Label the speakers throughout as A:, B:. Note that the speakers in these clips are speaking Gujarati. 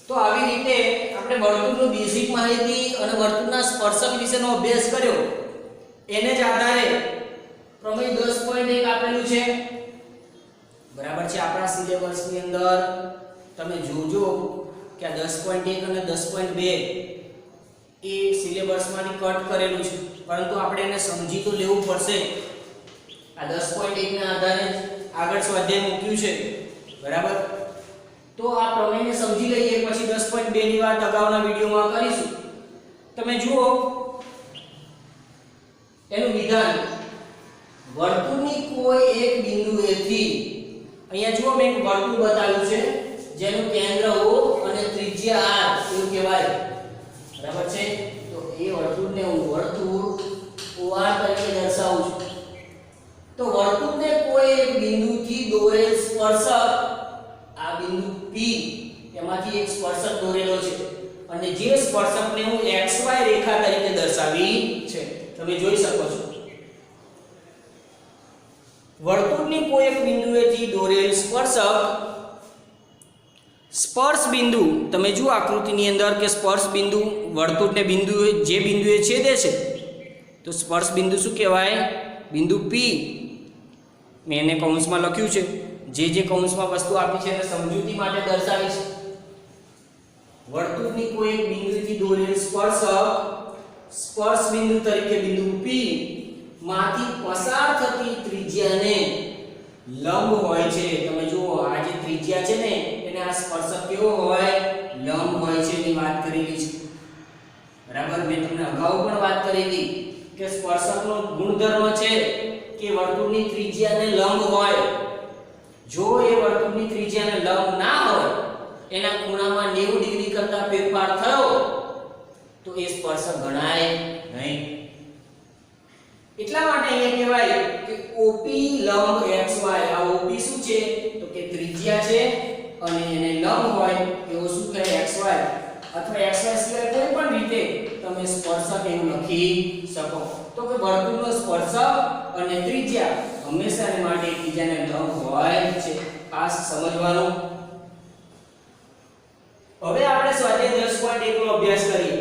A: તો આવી રીતે આપણે વર્તુળનું બેઝિક માહિતી અને વર્તુળના સ્પર્શક વિશેનો અભ્યાસ કર્યો. એને જ આધારે પ્રમેય 10.1 આપેલું છે. બરાબર છે. આપણા સિલેબસની અંદર તમે જોજો કે આ 10.1 અને 10.2 એ સિલેબસમાંથી કટ કરેલું છે, પરંતુ આપણે એને સમજી તો લેવું પડશે. આ 10.1 ના આધારે આગળ સ્વાધ્યાય મૂક્યું છે. બરાબર. તો આ પ્રમેયને સમજી લઈએ, પછી 10.2 ની વાત અગાઉના વિડિયોમાં કરીશું. તમે જુઓ એનું વિધાન. વર્તુળની કોઈ એક બિંદુએથી, અહીંયા જુઓ મેં એક વર્તુળ બતાવ્યું છે જેનું કેન્દ્ર O અને ત્રિજ્યા R એવું કહેવાય. બરાબર છે. તો એ વર્તુળને હું વર્તુળ OR તરીકે દર્શાવું છું. તો વર્તુળને કોઈ એક બિંદુથી દોરેલ સ્પર્શક, આ બિંદુ P એમાંથી એક સ્પર્શક દોરેલો છે અને જે સ્પર્શકને હું XY રેખા તરીકે દર્શાવી છે. તમે જોઈ શકો છો વર્તુળની કોઈ એક બિંદુએથી દોરેલ સ્પર્શક સ્પર્શ બિંદુ. તમે જુઓ આકૃતિની અંદર કે સ્પર્શ બિંદુ વર્તુળને બિંદુએ જે બિંદુએ છેદે છે તો સ્પર્શ બિંદુ શું કહેવાય? બિંદુ P. મેં એને કૌંસમાં લખ્યું છે. જે કૌંસમાં વસ્તુ આપી છે એને સમજૂતી માટે દર્શાવી છે. વર્તુળની કોઈ એક બિંદુથી દોરેલ સ્પર્શક સ્પર્શ બિંદુ તરીકે બિંદુ P માંથી પસાર થતી ત્રિજ્યાને લંબ હોય છે. તમે જુઓ આ જે ત્રિજ્યા છે ને એને આ સ્પર્શક કેવો હોય? લંબ હોય છે એની વાત કરેલી છે. બરાબર. મેં તમને અગાઉ પણ વાત કરી હતી કે સ્પર્શકનો ગુણધર્મ છે કે વર્તુળની ત્રિજ્યાને લંબ હોય. જો એ વર્તુળની ત્રિજ્યાને લંબ ના હોય, એના ખૂણામાં 90 ડિગ્રી કરતા ફેરફાર થયો તો એ સ્પર્શક ગણાય નહીં. એટલા માટે અહીંયા કહેવાય કે OP લંબ XY. આ OP શું છે? તો કે ત્રિજ્યા છે અને એને લંબ હોય એવો શું કહે? XY. અથવા XY સિવાય કોઈ પણ રીતે તમે સ્પર્શક એવું લખી શકો. તો કે વર્તુળનો સ્પર્શક અને ત્રિજ્યા હંમેશા માટે એકબીજાને લંબ હોય છે. ખાસ સમજવાનું. હવે આપણે સ્વાધ્યાય 10.1 નો અભ્યાસ કરીએ.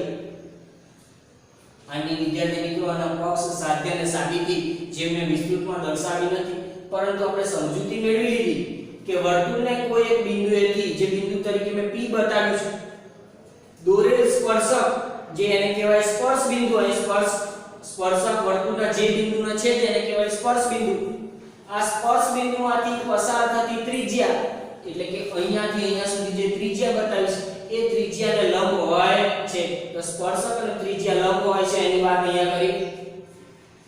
A: આની વિદ્યાર્થી મિત્રો આના પક્ષ, સાધ્ય અને સાબિતી જે મેં વિસ્તૃતમાં દર્શાવી નથી, પરંતુ આપણે સમજૂતી મેળવી લીધી કે વર્તુળને કોઈ એક બિંદુએથી, જે બિંદુ તરીકે મેં P બતાવ્યું છે, દોરેલ સ્પર્શક જે એને કહેવાય સ્પર્શ બિંદુ. અને સ્પર્શક વર્તુળના જે બિંદુના છે તેને કહેવાય સ્પર્શ બિંદુ. આ સ્પર્શ બિંદુમાંથી પસાર થતી ત્રિજ્યા, એટલે કે અહીંયાથી અહીંયા સુધી જે ત્રિજ્યા બતાવી છે એ ત્રિજ્યાને લંબ હોય છે. તો સ્પર્શક અને ત્રિજ્યા લંબ હોય છે એની વાત અહીંયા કરી.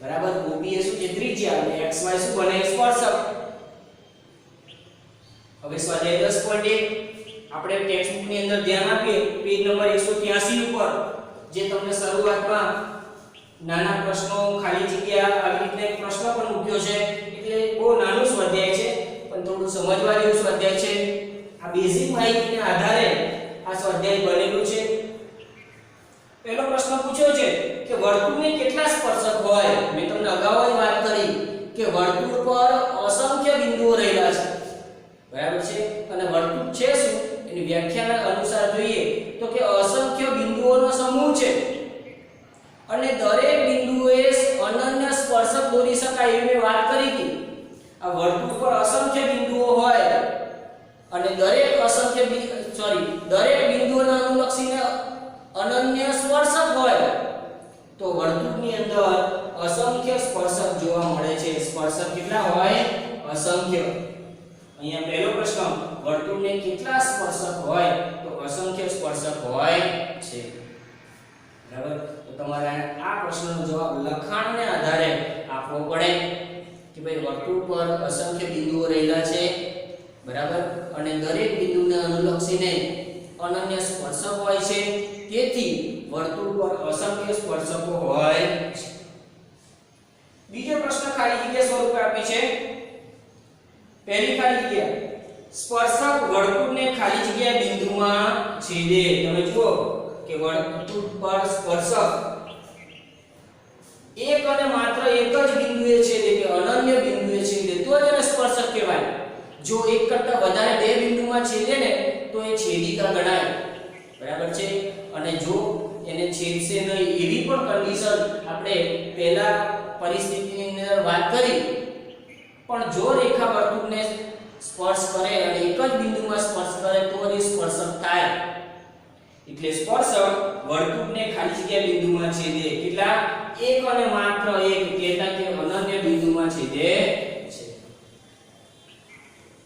A: બરાબર. OP એ શું છે? ત્રિજ્યા. અને XY શું બને? સ્પર્શક. હવે સ્વાધ્યાય 10.1 આપણે ટેક્સ્ટબુક ની અંદર ધ્યાન આપીએ. પેજ નંબર 183 ઉપર જે તમને શરૂઆતમાં નાના પ્રશ્નો, ખાલી જગ્યા આવી રીતે પ્રશ્ન પણ મૂક્યો છે. એટલે બહુ નાનું સ્વાધ્યાય છે પણ થોડું સમજવા જેવું સ્વાધ્યાય છે. આ બેઝિક માહિતીના આધારે આ સ્વાધ્યાય બનેલું છે. પહેલો પ્રશ્ન પૂછ્યો છે કે વર્તુળને કેટલા સ્પર્શક હોય? મેં તમને અગાઉ જ વાત કરી કે વર્તુળ પર અસંખ્ય બિંદુઓ રહેલા છે. બરાબર છે. અને વર્તુળ છે શું? એની વ્યાખ્યાના અનુસાર જોઈએ તો કે અસંખ્ય બિંદુઓનો સમૂહ છે અને દરેક બિંદુએ અનન્ય સ્પર્શક દોરી શકાય એવી મેં વાત કરી હતી. આ વર્તુળ પર અસંખ્ય બિંદુઓ હોય અને દરેક બિંદુઓને અનુલક્ષીને અનન્ય સ્પર્શક હોય તો વર્તુળની અંદર અસંખ્ય સ્પર્શક જોવા મળે છે. સ્પર્શક કેટલા હોય? અસંખ્ય. અહીંયા પહેલો પ્રશ્ન, વર્તુળને કેટલા સ્પર્શક હોય? તો અસંખ્ય સ્પર્શક હોય છે. બરાબર. તો તમારે આ પ્રશ્નનો જવાબ લખાણને આધારે આપવો પડે કે ભાઈ વર્તુળ પર અસંખ્ય બિંદુઓ રહેલા છે. બરાબર. અને દરેક બિંદુને અનુલક્ષીને અનન્ય સ્પર્શક હોય છે. તેથી વર્તુળ પર અસંખ્ય સ્પર્શકો હોય છે. બીજો પ્રશ્ન ખાલી જગ્યા સ્વરૂપે આપી છે. પહેલી ખાલી જગ્યા, સ્પર્શક વર્તુળને ખાલી જગ્યા બિંદુમાં છેદે. તમે જુઓ કે વર્તુળ પર સ્પર્શક એક અને માત્ર એક જ બિંદુએ છેદે કે અનન્ય બિંદુએ છેદે તો જ એને સ્પર્શક કહેવાય. જો એક કરતા વધારે બે બિંદુમાં છેદે ને તો એ છેદિકા ગણાય. બરાબર છે। અને જો એને છેદશે નહીં એવી પણ કન્ડિશન આપણે પહેલા પરિસ્થિતિની અંદર વાત કરી, પણ જો રેખા વર્તુળને સ્પર્શ કરે અને એક જ બિંદુમાં સ્પર્શ કરે તો જ સ્પર્શક થાય। એટલે સ્પર્શક વર્તુળને ખાલી જગ્યા બિંદુમાં છેદે, કેટલા? એક અને માત્ર એક, કેટલા કે અનન્ય બિંદુમાં છેદે છે।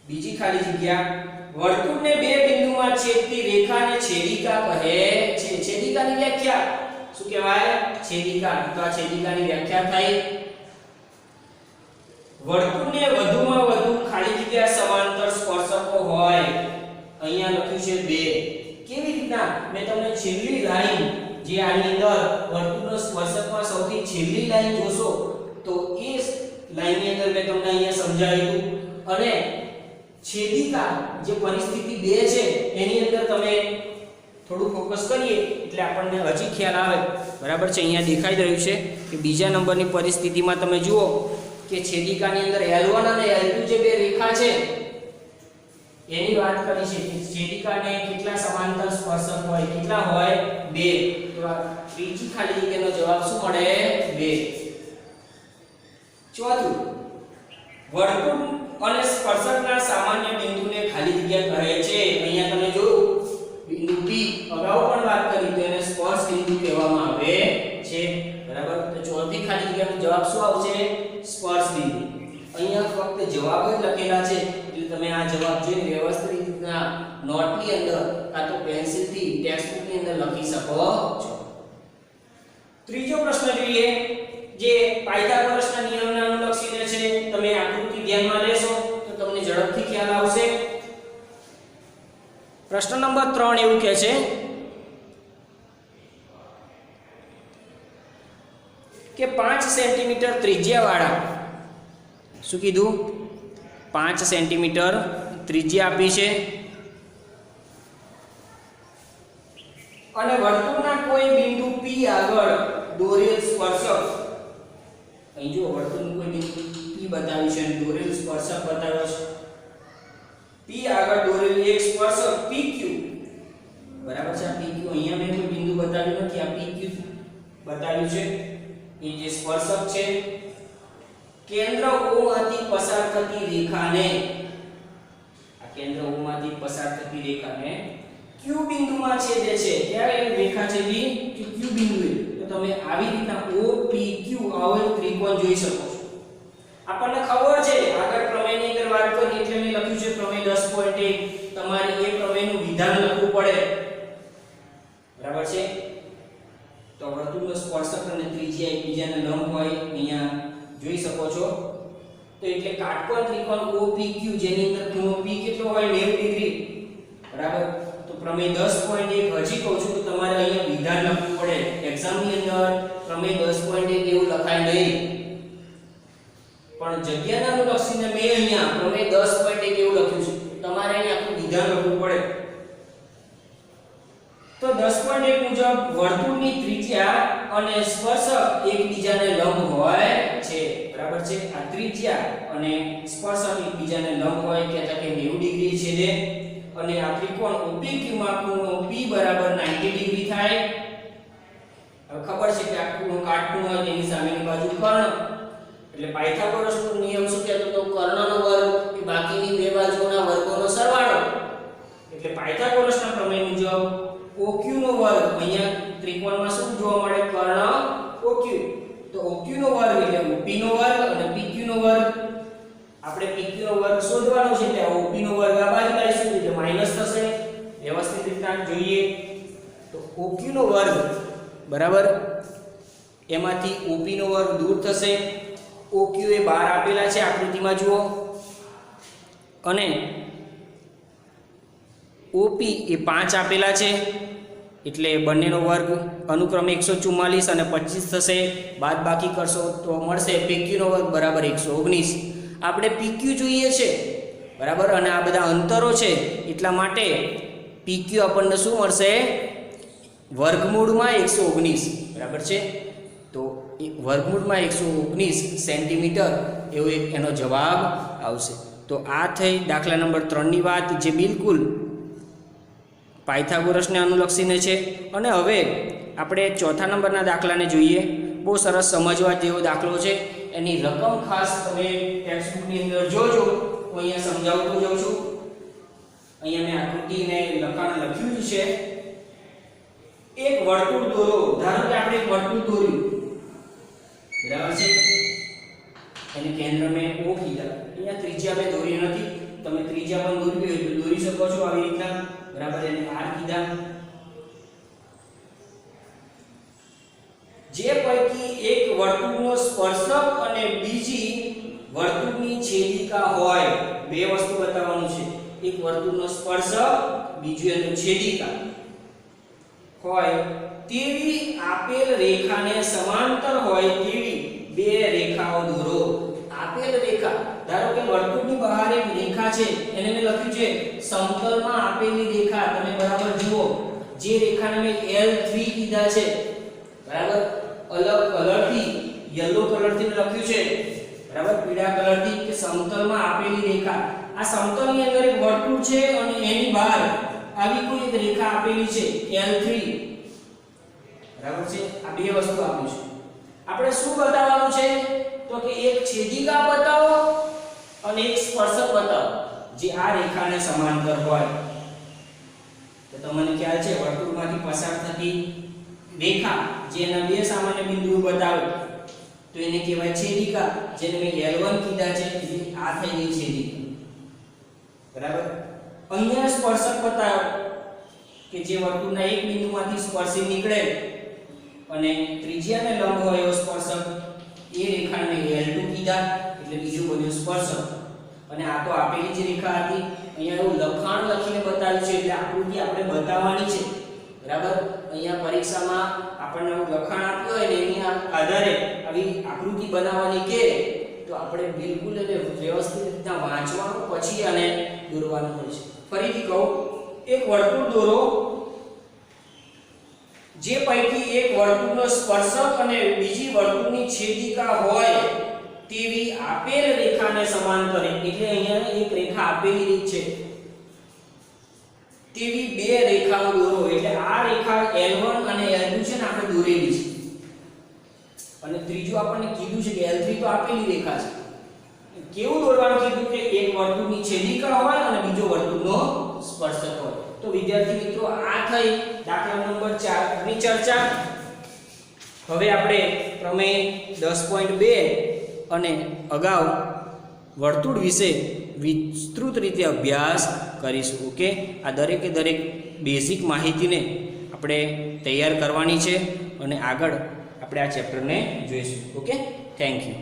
A: બીજી ખાલી જગ્યા, વર્તુળને બે બિંદુમાં છેદતી રેખાને છેદિકા કહે છે। છેદિકાની વ્યાખ્યા શું કહેવાય? છેદિકા। તો આ છેદિકાની વ્યાખ્યા થઈ, વર્તુળને વધુમાં વધુ ખાલી જગ્યા સમાંતર સ્પર્શકો હોય। અહીંયા લખ્યું છે બે। કેવી રીતના? મેં તમને છેલ્લી લાઈન જે આની અંદર વર્તુળનો સ્પર્શકમાં સૌથી છેલ્લી લાઈન જોશો તો એ લાઈનની અંદર મેં તમને અહીંયા સમજાવ્યું, અને છેદિકા જે પરિસ્થિતિ 2 છે એની અંદર તમે થોડું ફોકસ કરીએ એટલે આપણને હજી ખ્યાલ આવે। બરાબર છે, અહીંયા દેખાઈ રહ્યું છે કે બીજા નંબરની પરિસ્થિતિમાં તમે જુઓ કે છેદિકાની અંદર L1 અને L2 જે બે રેખા છે એની વાત કરી છે કે છેદિકાને કેટલા સમાંતર સ્પર્શક હોય? કેટલા હોય? 2। તો આ ત્રીજી ખાલી જગ્યાનો જવાબ શું મળે? 2। ચોથું, વર્તુળ અને સ્પર્શકના સામાન્ય બિંદુને ખાલી જગ્યા કહે છે। અહીંયા તમે જોયું બિંદુ P અગાઉ પણ વાત કરી તો એને સ્પર્શ બિંદુ કહેવામાં આવે છે। બરાબર, તો ચોથી ખાલી જગ્યાનો જવાબ શું આવશે? સ્પર્શ બિંદુ। અહીંયા ફક્ત જવાબ જ લખેલા છે એટલે તમે આ જવાબ જોઈને વ્યવસ્થિત રીતના નોટની અંદર કાં તો પેન્સિલથી ટેક્સ્ટબુકની અંદર લખી શકો છો। ત્રીજો પ્રશ્ન જોઈએ જે પાયથાગોરસના નિયમને અનુલક્ષીને છે। તમે આકૃતિ ધ્યાનમાં લેશો તો તમને ઝડપથી ખ્યાલ આવશે। પ્રશ્ન નંબર 3 એવું કહે છે કે 5 સેન્ટીમીટર ત્રિજ્યાવાળા, શું કીધું? 5 સેન્ટીમીટર ત્રિજ્યા આપી છે અને વર્તુળના કોઈ બિંદુ P આગળ દોરેલ સ્પર્શક, અહીં જો વર્તુળનું કોઈ બિંદુ P બતાવ્યું છે અને દોરેલ સ્પર્શક બતાવ્યો છે। P આગળ દોરેલ એક સ્પર્શક PQ, બરાબર છે, આ PQ અહીંયા મેં કોઈ બિંદુ બતાવ્યું નથી, આ PQ બતાવ્યું છે। એ જે સ્પર્શક છે કેન્દ્ર O માંથી પસાર થતી રેખાને, આ કેન્દ્ર O માંથી પસાર થતી રેખાને Q બિંદુમાં છેદે છે। ક્યારે રેખા છેદી? Q બિંદુએ। તો તમે આવી રીતના OPQ આવો ત્રિકોણ જોઈ શકો છો। આપણને ખબર છે આગળ પ્રમેયની અંદર વાત કરી એટલે મેં લખ્યું છે પ્રમેય 10.1, તમારે એ પ્રમેયનું વિધાન લખવું પડે। બરાબર છે, તો વર્તુળનો સ્પર્શક અને ત્રિજ્યા એકબીજાને લંબ હોય, અહીંયા જોઈ શકો છો। તો એટલે કાટકોણ ત્રિકોણ OPQ જેની અંદર ખૂણો P કેટલો હોય? 90 ડિગ્રી। બરાબર, તો પ્રમેય 10.1 હજી કહું છું તો તમારે અહીંયા વિધાન લખવું પડે। એક્ઝામની અંદર પ્રમેય 10.1 એવું લખાય નહીં, પણ જગ્યાના અનુલક્ષીને મેં અહીંયા પ્રમેય 10.1 એવું લખ્યું છે, તમારે અહીંયા આખું વિધાન લખવું પડે। તો 10.1 મુજબ વર્તુળની ત્રિજ્યા અને સ્પર્શક એકબીજાને લંબ હોય છે। બરાબર છે, આ ત્રિજ્યા અને સ્પર્શક એકબીજાને લંબ હોય કહેતા કે 90 ડિગ્રી છેદે, અને આ ત્રિકોણ OPQ માં ખૂણો P બરાબર 90 ડિગ્રી થાય। હવે ખબર છે કે આ ખૂણો કાટખૂણો હોય તેની સામેની બાજુ કર્ણ, એટલે પાયથાગોરસનો નિયમ શું કહેતો તો? કર્ણનો વર્ગ એ બાકીની બે બાજુઓના વર્ગોનો સરવાળો। એટલે પાયથાગોરસના પ્રમેય મુજબ OQ નો વર્ગ, અહીંયા ત્રિકોણમાં શું જોવા મળે? કર્ણ OQ, તો OQ નો વર્ગ એટલે OP નો વર્ગ અને PQ નો વર્ગ। આપણે PQ નો વર્ગ શોધવાનો છે એટલે OP નો વર્ગ આ બાજુ લાવીશું એટલે માઈનસ થશે। વ્યવસ્થિત રીતે જોઈએ તો OQ નો વર્ગ બરાબર એમાંથી OP નો વર્ગ દૂર થશે। OQ એ 12 આપેલા છે આકૃતિમાં જુઓ, અને OP એ 5 આપેલા છે એટલે બંનેનો વર્ગ અનુક્રમે 144 અને 25 થશે। બાદ બાકી કરશો તો મળશે PQ નો વર્ગ બરાબર 119। આપણે PQ જોઈએ છે બરાબર, અને આ બધા અંતરો છે એટલા માટે PQ આપણને શું મળશે? વર્ગમૂળમાં 119। બરાબર છે, તો વર્ગમૂળમાં 119 સેન્ટીમીટર એવો એનો જવાબ આવશે। તો આ થઈ દાખલા નંબર 3 ની વાત, જે બિલકુલ પાયથાગોરસને અનુલક્ષીને છે। અને હવે આપણે ચોથા નંબરના દાખલાને જોઈએ। બહુ સરસ સમજવા જેવો દાખલો છે, એની રકમ ખાસ તમે ટેક્સ્ટબુકની અંદર જોજો। હું અહીંયા સમજાવતો જાઉં છું। અહીંયા મેં આકૃતિને લખાણ લખ્યું છે। એક વર્તુળ દોરો। ધારો કે આપણે એક વર્તુળ દોર્યું, બરાબર છે, એને કેન્દ્ર મેં O કીધા। અહીંયા ત્રિજ્યા મેં દોરી નથી, તમે ત્રિજ્યા પણ દોરવી હોય તો દોરી શકો છો આવી રીતના, બરાબર। એને R કીધા। જે પૈકી એક વર્તુળનો સ્પર્શક અને બીજી વર્તુળની છેદિકા હોય, બે વસ્તુ બતાવવાનું છે। એક વર્તુળનો સ્પર્શક, બીજું એનું છેદિકા હોય તેવી આપેલ રેખાને સમાંતર હોય તેવી બે રેખાઓ દોરો। આપેલ રેખા, ધારો કે વર્તુળની બહાર એક રેખા છે, એને મેં લખ્યું છે સમતલમાં આપેલી રેખા। તમે બરાબર જુઓ, જે રેખાને મેં L3 કીધા છે, બરાબર, અલગ કલરથી, યલો કલરથી લખ્યું છે, બરાબર, પીળા કલરથી, કે સમતલમાં આપેલી રેખા। આ સમતલની અંદર એક વર્તુળ છે અને એની બહાર આવી કોઈ એક રેખા આપેલી છે L3, બરાબર છે। આ બે વસ્તુ આપી છે। આપણે શું બતાવવાનું છે? તો કે એક છેદિકા બતાવો અને એક સ્પર્શક બતાવો જે આ રેખાને સમાંતર હોય। તો તમને ખ્યાલ છે, વર્તુળમાંથી પસાર થતી રેખા જેના બે સામાન્ય બિંદુઓ બતાવે તો એને કહેવાય છેદિકા, જેને મેં L1 કીધા છે, એટલે આ થઈ ગઈ છેદિકા, બરાબર। અહીંયા સ્પર્શક બતાવ્યો કે જે વર્તુળના એક બિંદુમાંથી સ્પર્શી નીકળે અને ત્રિજ્યાને લંબ હોય એવો સ્પર્શક, એ રેખાને મેં L2 કીધા, એટલે બીજું બન્યું સ્પર્શક। અને આ તો આપેલી જ રેખા હતી, અહીંયા એવું લખાણ લખીને બતાવ્યું છે એટલે આકૃતિ આપણે બતાવવાની છે, બરાબર। અહીંયા પરીક્ષામાં આપણને લખાણ આપ્યું હોય ને એની આધારે આવી આકૃતિ બનાવવાની કે તો આપણે બિલકુલ એને વ્યવસ્થિત રીતના વાંચવાનું, પછી આને દોરવાનું હોય છે। ફરીથી કહું, એક વર્તુળ દોરો। જે પૈકી એક વર્તુળનો સ્પર્શક અને બીજી વર્તુળની છેદિકા હોય તેવી આપેલ રેખાને સમાંતર, એટલે અહીંયા એક રેખા આપેલી રીત છે, તેવી બે રેખાઓ દોરો। એટલે આ રેખા L1 અને L2 છે ને આપણે દોરેલી છે, અને ત્રીજું આપણને કીધું છે કે L3 તો આપેલી રેખા છે। કેવું દોરવાનું કીધું કે એક વર્તુળની છેદિકા હોય અને બીજો વર્તુળનો સ્પર્શક હોય। તો વિદ્યાર્થી મિત્રો, આ થઈ દાખલા નંબર 4 ની ચર્ચા। હવે આપણે પ્રમેય 10.2 અને અગાઉ વર્તુળ વિશે વિસ્તૃત રીતે અભ્યાસ કરીશું। ઓકે, આ દરેકે દરેક બેઝિક માહિતીને આપણે તૈયાર કરવાની છે અને આગળ આપણે આ ચેપ્ટરને જોઈશું। Okay, thank you.